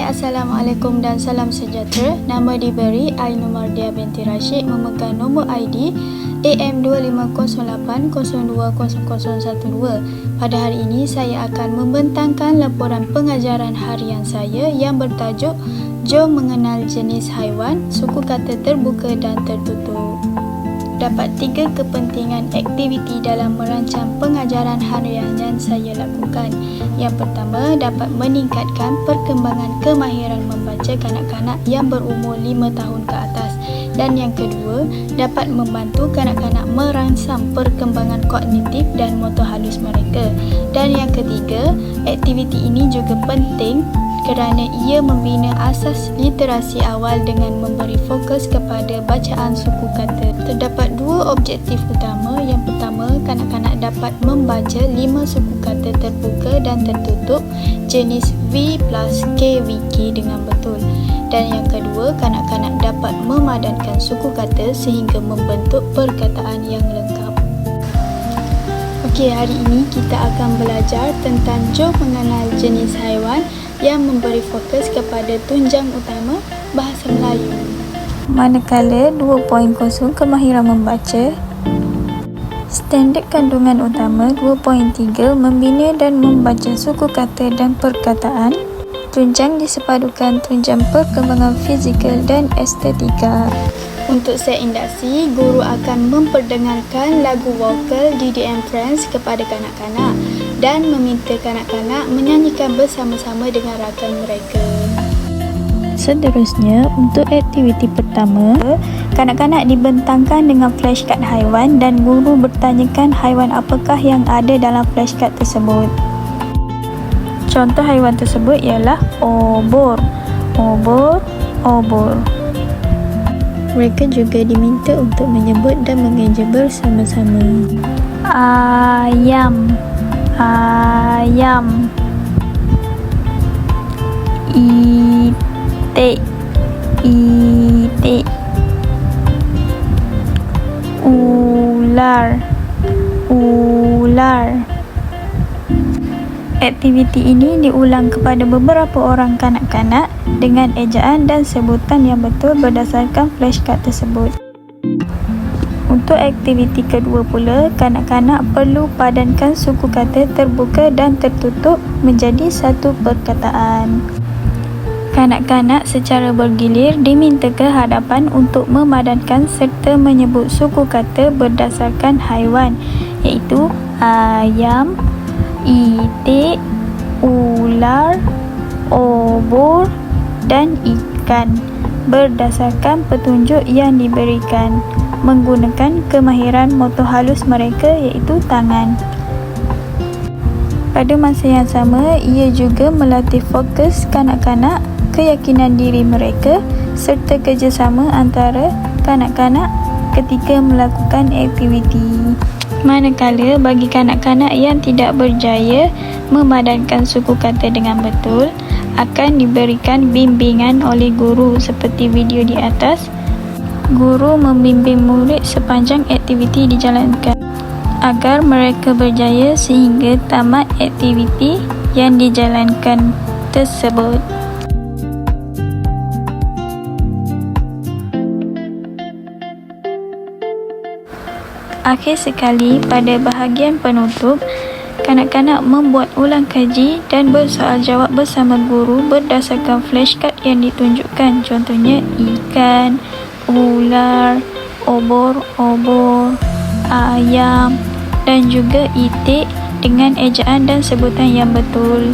Assalamualaikum dan salam sejahtera. Nama diberi Ainur Mardia binti Rashid, memegang nombor ID AM2508020012. Pada hari ini saya akan membentangkan laporan pengajaran harian saya yang bertajuk Jom Mengenal Jenis Haiwan, Suku Kata Terbuka dan Tertutup. Dapat 3 kepentingan aktiviti dalam merancang pengajaran harian yang saya lakukan. Yang pertama, dapat meningkatkan perkembangan kemahiran membaca kanak-kanak yang berumur 5 tahun ke atas. Dan yang kedua, dapat membantu kanak-kanak merangsang perkembangan kognitif dan motor halus mereka. Dan yang ketiga, aktiviti ini juga penting kerana ia membina asas literasi awal dengan memberi fokus kepada bacaan suku kata. Terdapat 2 objektif utama. Yang pertama, kanak-kanak dapat membaca 5 suku kata terbuka dan tertutup jenis V plus KVK dengan betul. Dan yang kedua, kanak-kanak dapat memadankan suku kata sehingga membentuk perkataan yang lengkap. Okey, hari ini kita akan belajar tentang Jom Mengenal Jenis Haiwan yang memberi fokus kepada tunjang utama bahasa Melayu. Manakala 2.0 kemahiran membaca, standard kandungan utama 2.3 membina dan membaca suku kata dan perkataan. Tunjang disepadukan tunjang perkembangan fizikal dan estetika. Untuk set induksi, guru akan memperdengarkan lagu vokal DDM Friends kepada kanak-kanak dan meminta kanak-kanak menyanyikan bersama-sama dengan rakan mereka. Seterusnya, untuk aktiviti pertama, kanak-kanak dibentangkan dengan flashcard haiwan dan guru bertanyakan haiwan apakah yang ada dalam flashcard tersebut. Contoh haiwan tersebut ialah obor. Obor, obor. Mereka juga diminta untuk menyebut dan mengeja bersama-sama. Ayam, ayam. Itik, itik. Ular, ular. Aktiviti ini diulang kepada beberapa orang kanak-kanak dengan ejaan dan sebutan yang betul berdasarkan flashcard tersebut. Untuk aktiviti kedua pula, kanak-kanak perlu padankan suku kata terbuka dan tertutup menjadi satu perkataan. Kanak-kanak secara bergilir diminta ke hadapan untuk memadankan serta menyebut suku kata berdasarkan haiwan, iaitu ayam, itik, ular, obor dan ikan berdasarkan petunjuk yang diberikan menggunakan kemahiran motor halus mereka, iaitu tangan. Pada masa yang sama, ia juga melatih fokus kanak-kanak, keyakinan diri mereka serta kerjasama antara kanak-kanak ketika melakukan aktiviti. Manakala bagi kanak-kanak yang tidak berjaya memadankan suku kata dengan betul, akan diberikan bimbingan oleh guru seperti video di atas. Guru membimbing murid sepanjang aktiviti dijalankan agar mereka berjaya sehingga tamat aktiviti yang dijalankan tersebut. Akhir sekali, pada bahagian penutup, kanak-kanak membuat ulang kaji dan bersoal jawab bersama guru berdasarkan flashcard yang ditunjukkan. Contohnya ikan, ular, obor-obor, ayam dan juga itik dengan ejaan dan sebutan yang betul.